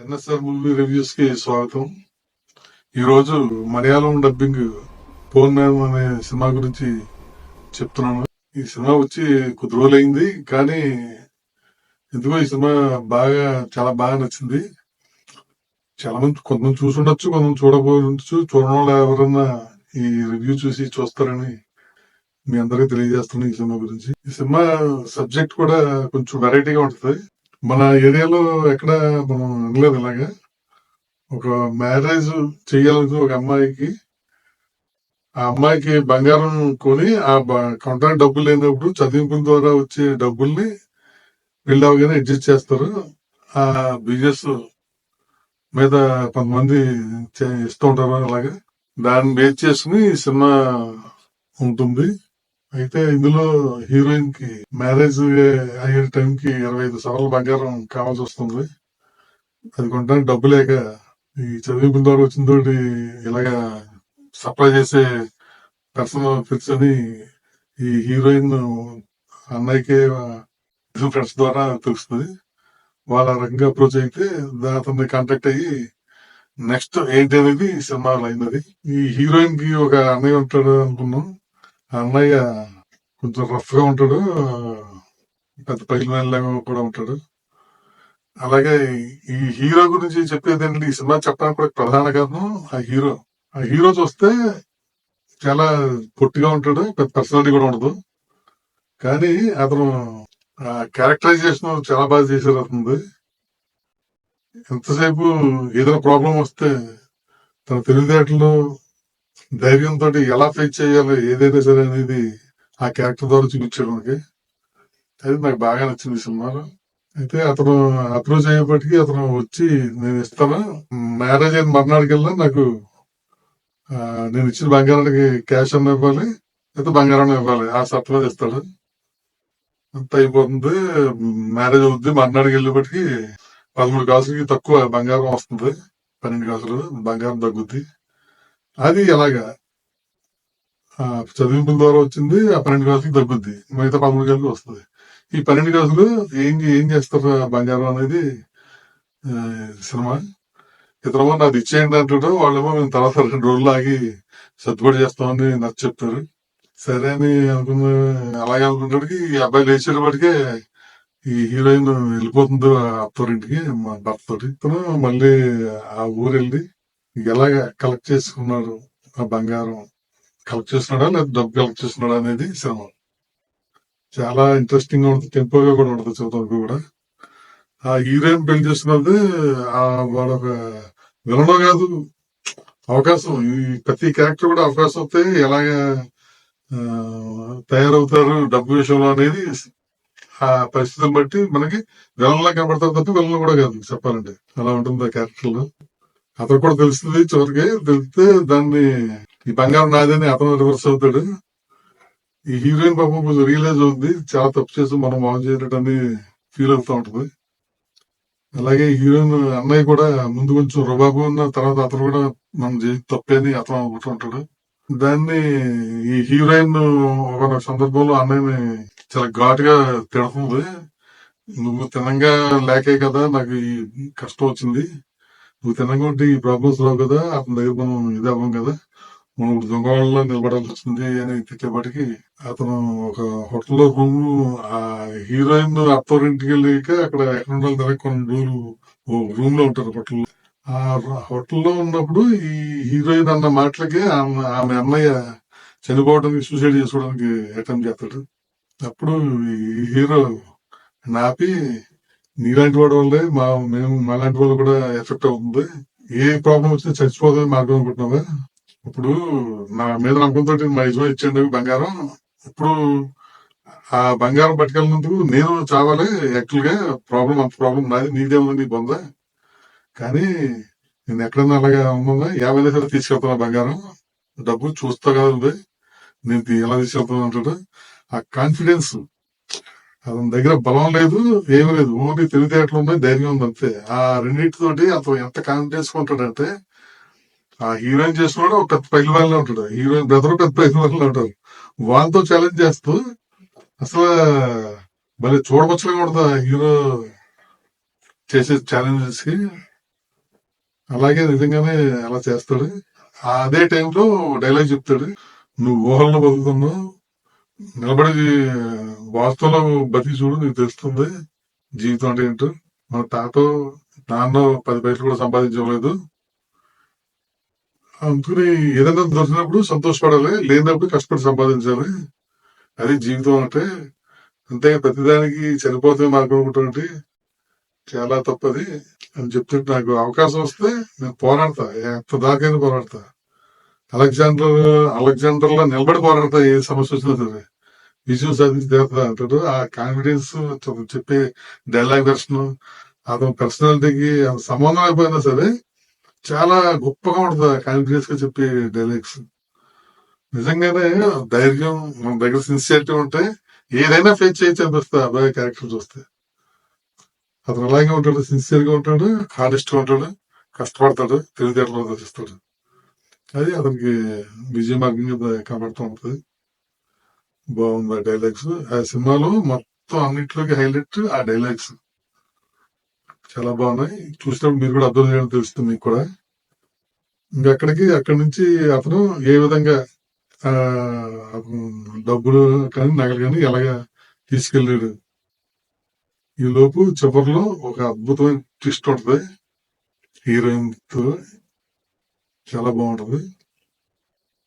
NSR movie reviews కి స్వాగతం. ఈ రోజు మలయాళం డబ్బింగ్ పోన్ మ్యాన్ అనే సినిమా గురించి చెప్తున్నాను. ఈ సినిమా వచ్చి కొద్ది రోజులైంది, కానీ ఎందుకో ఈ సినిమా చాలా బాగా నచ్చింది. చాలా మంది కొంతమంది చూసి ఉండొచ్చు, కొంతమంది చూడకపోయి ఉండొచ్చు. చూడడం వల్ల ఎవరన్నా ఈ రివ్యూ చూస్తారని మీ అందరికీ తెలియజేస్తున్నాను ఈ సినిమా గురించి. ఈ సినిమా సబ్జెక్ట్ కూడా కొంచెం వెరైటీగా ఉంటుంది. మన ఏరియాలో ఎక్కడ మనం వినలేదు ఇలాగా. ఒక మ్యారేజ్ చెయ్యాలనుకున్న ఒక అమ్మాయికి, ఆ అమ్మాయికి బంగారం కొని కొనడానికి డబ్బులు లేనప్పుడు చదివింపుల ద్వారా వచ్చే డబ్బుల్ని పెళ్లి అవగానే అడ్జస్ట్ చేస్తారు. ఆ బిజినెస్ మీద కొంతమంది ఇస్తూ ఉంటారు. అలాగే దాన్ని బేస్ చేసుకుని ఈ సినిమా ఉంటుంది. అయితే ఇందులో హీరోయిన్ కి మ్యారేజ్ అయ్యే టైంకి 25 సవర్ల బంగారం కావాల్సి వస్తుంది. అది కొనడానికి డబ్బు లేక ఈ చదివింపుల ద్వారా వచ్చిన తోటి ఇలాగా సప్లై చేసే పర్సనల్ ఫిక్స్ అని ఈ హీరోయిన్ అన్నయ్యకే ఫ్రెండ్స్ ద్వారా తెలుస్తుంది. వాళ్ళ రకంగా అప్రోచ్ అయితే అతన్ని కాంటాక్ట్ అయ్యి నెక్స్ట్ ఏంటి అనేది సినిమాలో అయినది. ఈ హీరోయిన్ కి ఒక అన్నయ్య ఉంటాడు అనుకున్నాం. ఆ అన్నయ్య కొంచెం రఫ్ గా ఉంటాడు, పెద్ద పైన కూడా ఉంటాడు. అలాగే ఈ హీరో గురించి చెప్పేది ఏంటంటే, ఈ సినిమా చెప్పడానికి కూడా ప్రధాన కారణం ఆ హీరో చూస్తే చాలా పొట్టిగా ఉంటాడు, పెద్ద పర్సనాలిటీ కూడా ఉండదు. కానీ అతను క్యారెక్టరైజేషన్ చాలా బాగా చేశారు. అతను ఎంతసేపు ఏదైనా ప్రాబ్లం వస్తే తన తెలివితేటలు, ధైర్యంతో ఎలా ఫేస్ చేయాలి ఏదైతే సరే అనేది ఆ క్యారెక్టర్ ద్వారా చూపించాడు మనకి. అది నాకు బాగా నచ్చింది సినిమాలో. అయితే అతను అప్రోచ్ అయ్యేపటికి అతను వచ్చి, నేను ఇస్తాను, మ్యారేజ్ అయిన మర్నాడికల్లా నాకు నేను ఇచ్చిన బంగారానికి క్యాష్ అన్న ఇవ్వాలి, అయితే బంగారం ఇవ్వాలి, ఆ షర్ట్ మీద ఇస్తాడు. అంత అయిపోతుంది. మ్యారేజ్ అవుద్ది. మర్నాడికి వెళ్ళేపటికి 13 కాసులకి తక్కువ బంగారం వస్తుంది. 12 కాసులు బంగారం తగ్గుద్ది. అది ఎలాగా చదివింపుల ద్వారా వచ్చింది. ఆ 12 కాసులకి తగ్గుద్ది, మిగతా 13 కాసులకి వస్తుంది. ఈ 12 కాసులు ఏం చేస్తారు బంగారం అనేది సినిమా. ఇతరేమో నాకు ఇచ్చేయండి అంటాడు, వాళ్ళేమో మేము తర్వాత 2 రోజులు ఆగి సర్దుబాటు చేస్తామని నచ్చ చెప్తారు. సరే అని అలాగే అనుకున్నప్పటికీ ఈ అబ్బాయి లేచేటప్పటికే ఈ హీరోయిన్ వెళ్ళిపోతుంది అత్తోరింటికి, మా భర్త తోటి. ఇతను మళ్ళీ ఆ ఊరు వెళ్ళి ఎలాగ కలెక్ట్ చేసుకున్నాడు, ఆ బంగారం కలెక్ట్ చేస్తున్నాడా లేదా డబ్బు కలెక్ట్ చేస్తున్నాడా అనేది సినిమా. చాలా ఇంట్రెస్టింగ్ గా ఉంటుంది, టెంపోగా కూడా ఉంటుంది చూడడానికి కూడా. ఆ హీరోయిన్ పెళ్లి చేస్తున్నది వాడు ఒక విలనో కాదు, అవకాశం. ఈ ప్రతి క్యారెక్టర్ కూడా అవకాశం వస్తే ఎలాగ తయారవుతారు డబ్బు విషయంలో అనేది ఆ పరిస్థితులను బట్టి మనకి విలన్లా కనబడతారు తప్ప విలన్ కూడా కాదు చెప్పాలంటే. అలా ఉంటుంది ఆ క్యారెక్టర్ లో. అతను కూడా తెలుస్తుంది చివరికి. తెలిస్తే దాన్ని ఈ బంగారం నాదని అతను రివర్స్ అవుతాడు. ఈ హీరోయిన్ పాపం కొంచెం రియలైజ్ అవుతుంది, చాలా తప్పు చేసి మనం బాగు చేయటని ఫీల్ అవుతూ ఉంటుంది. అలాగే హీరోయిన్ అన్నయ్య కూడా ముందు కొంచెం రుబాబు ఉన్న తర్వాత అతను కూడా మనం తప్పేది అతను అనుకుంటుంటాడు. దాన్ని ఈ హీరోయిన్ ఒక సందర్భంలో అన్నయ్యని చాలా ఘాటుగా తిడుతుంది. నువ్వు తినంగా లేకే కదా నాకు ఈ కష్టం వచ్చింది, నువ్వు తినంగా ఉంటే ఈ ప్రాబ్లమ్స్ రావు కదా, అతని దగ్గర మనం ఇది అవ్వం కదా, మనం దొంగవాళ్ళలో నిలబడాల్సి వస్తుంది అని తిట్టేపటికి అతను ఒక హోటల్లో ఆ హీరోయిన్ అత్తోరింటికి వెళ్ళాక అక్కడ ఎక్కడ ఉండాలి తెలియక కొన్ని రోజులు రూమ్ లో ఉంటారు హోటల్. ఆ హోటల్లో ఉన్నప్పుడు ఈ హీరోయిన్ అన్న మాటలకి ఆమె అన్నయ్య చనిపోవడానికి, సూసైడ్ చేసుకోవడానికి అటెంప్ట్ చేస్తాడు. అప్పుడు ఈ హీరో నాపి, నీలాంటి వాడి వల్లే మాలాంటి వాళ్ళు కూడా ఎఫెక్ట్ అవుతుంది, ఏ ప్రాబ్లం వచ్చినా చచ్చిపోతుంది మార్గం అనుకుంటున్నావా, ఇప్పుడు నా మీద నమ్మకంతో మా యజమాని ఇచ్చాడు బంగారం, ఇప్పుడు ఆ బంగారం పట్టుకెళ్ళినందుకు నేను చావాలి, యాక్చువల్ గా అంత ప్రాబ్లం నాది, నీదేముంది నీ బొంద, కానీ నేను ఎక్కడన్నా అలాగా ఉన్నా 50 లక్షలు తీసుకెళ్తున్నా బంగారం, డబ్బు చూస్తా కాదు నేను ఎలా తీసుకెళ్తున్నా అంటాడు. ఆ కాన్ఫిడెన్స్, అతని దగ్గర బలం లేదు, ఏమీ లేదు, ఓన్లీ తెలివితేటలు ఉన్నాయి, ధైర్యం ఉంది అంతే. ఆ రెండింటితోటి అతను ఎంత కాన్ఫిడెన్స్ ఉంటాడంటే, ఆ హీరోయిన్ చేసినాడు ఒక పెద్ద పైల్వాన్లో ఉంటాడు, హీరోయిన్ బ్రదర్ పెద్ద పైల్వాన్లో ఉంటాడు. వాళ్ళతో ఛాలెంజ్ చేస్తూ అసలు భలే చూడవచ్చుగా ఉంటుంది హీరో చేసే ఛాలెంజెస్ కి. అలాగే నిజంగానే అలా చేస్తాడు. అదే టైంలో డైలాగ్ చెప్తాడు, నువ్వు ఊహలను బతుకుతున్నావు, నిలబడి వాస్తవంలో బతికి చూడు, నీకు తెలుస్తుంది జీవితం అంటే ఏంటో. మన నాన్న 10 పైసలు కూడా సంపాదించలేదు, అందుకని ఏదైనా దొరికినప్పుడు సంతోషపడాలి, లేనప్పుడు కష్టపడి సంపాదించాలి, అది జీవితం అంటే. అంతే, ప్రతిదానికి చనిపోతే మార్గం ఒకటి, చాలా తప్పది అని చెప్తుంటే నాకు అవకాశం వస్తే నేను పోరాడతా, ఎంత దాకైనా పోరాడతా. అలెగ్జాండర్ లా నిలబడి పోరాడతా, ఏ సమస్య వచ్చినా సరే విజయం సాధించి తీరుతా అంటాడు. ఆ కాన్ఫిడెన్స్ చెప్పే డైలాగ్ వెర్షన్, అతని పర్సనాలిటీకి సంబంధం అయిపోయినా సరే చాలా గొప్పగా ఉంటుంది కాన్ఫిడెన్స్ గా చెప్పే డైలాగ్స్. నిజంగానే ధైర్యం, మన దగ్గర సిన్సియారిటీ ఉంటే ఏదైనా ఫేస్ చేయొచ్చు అనిపిస్తుంది అబ్బాయి క్యారెక్టర్ చూస్తే. అతను అలాగే ఉంటాడు, సిన్సియర్ గా ఉంటాడు, హానెస్ట్ గా ఉంటాడు, కష్టపడతాడు, తెలివితేటలు ప్రదర్శిస్తాడు. అది అతనికి విజయ మార్గంగా కనబడుతూ ఉంటుంది. బాగుంది ఆ డైలాగ్స్. ఆ సినిమాలో మొత్తం అన్నింటిలోకి హైలైట్ ఆ డైలాగ్స్ చాలా బాగున్నాయి. చూసినప్పుడు మీరు కూడా అబ్జర్వ్ చేయడం తెలుస్తుంది మీకు కూడా. ఇంకా అక్కడి నుంచి అతను ఏ విధంగా ఆ డబ్బులు కానీ నగలు కానీ ఎలాగా తీసుకెళ్ళాడు. ఈ లోపు చివరిలో ఒక అద్భుతమైన ట్విస్ట్ ఉంటుంది హీరోయిన్ తో, చాలా బాగుంటది.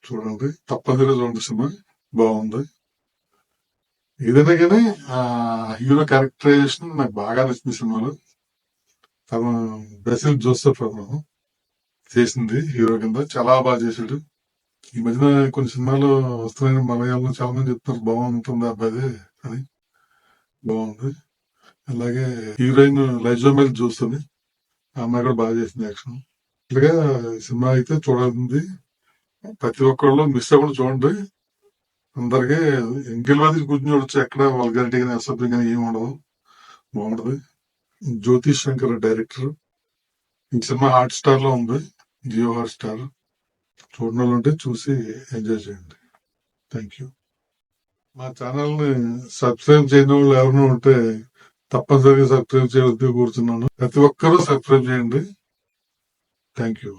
చూడండి, తప్పనిసరిగా చూడండి, సినిమా బాగుంది. ఏదైనా కానీ ఆ హీరో క్యారెక్టరైజేషన్ నాకు బాగా నచ్చింది సినిమాలో. తను బెసిల్ జోసెఫ్ అతను చేసింది హీరో కింద చాలా బాగా చేశాడు. ఈ మధ్యన కొన్ని సినిమాలు వస్తున్నాయని మలయాళంలో చాలా మంది చెప్తున్నారు, బాగుంటుంది అబ్బాయి అని. బాగుంది. అలాగే హీరోయిన్ లైజోమెల్ చూస్తుంది, ఆ అమ్మాయి కూడా బాగా చేసింది యాక్షన్. ఇట్లాగా సినిమా అయితే చూడాల్సింది, ప్రతి ఒక్కళ్ళు మిస్ అవ్వకుండా చూడండి. అందరికీ ఇంకెళ్ళి కూర్చొని చూడొచ్చు, ఎక్కడ వల్గారిటీ కానీ అసభ్యం కానీ ఏమి ఉండదు, బాగుంటది. జ్యోతి శంకర్ డైరెక్టర్. ఈ సినిమా హాట్ స్టార్ లో ఉంది, జియో హాట్ స్టార్. చూడడం ఉంటే చూసి ఎంజాయ్ చేయండి. Thank you. మా ఛానల్ ని సబ్స్క్రైబ్ చేయని వాళ్ళు ఎవరైనా ఉంటే తప్పనిసరిగా సబ్స్క్రైబ్ చేయవద్దు కూర్చున్నాను. ప్రతి ఒక్కరూ సబ్స్క్రైబ్ చేయండి. Thank you.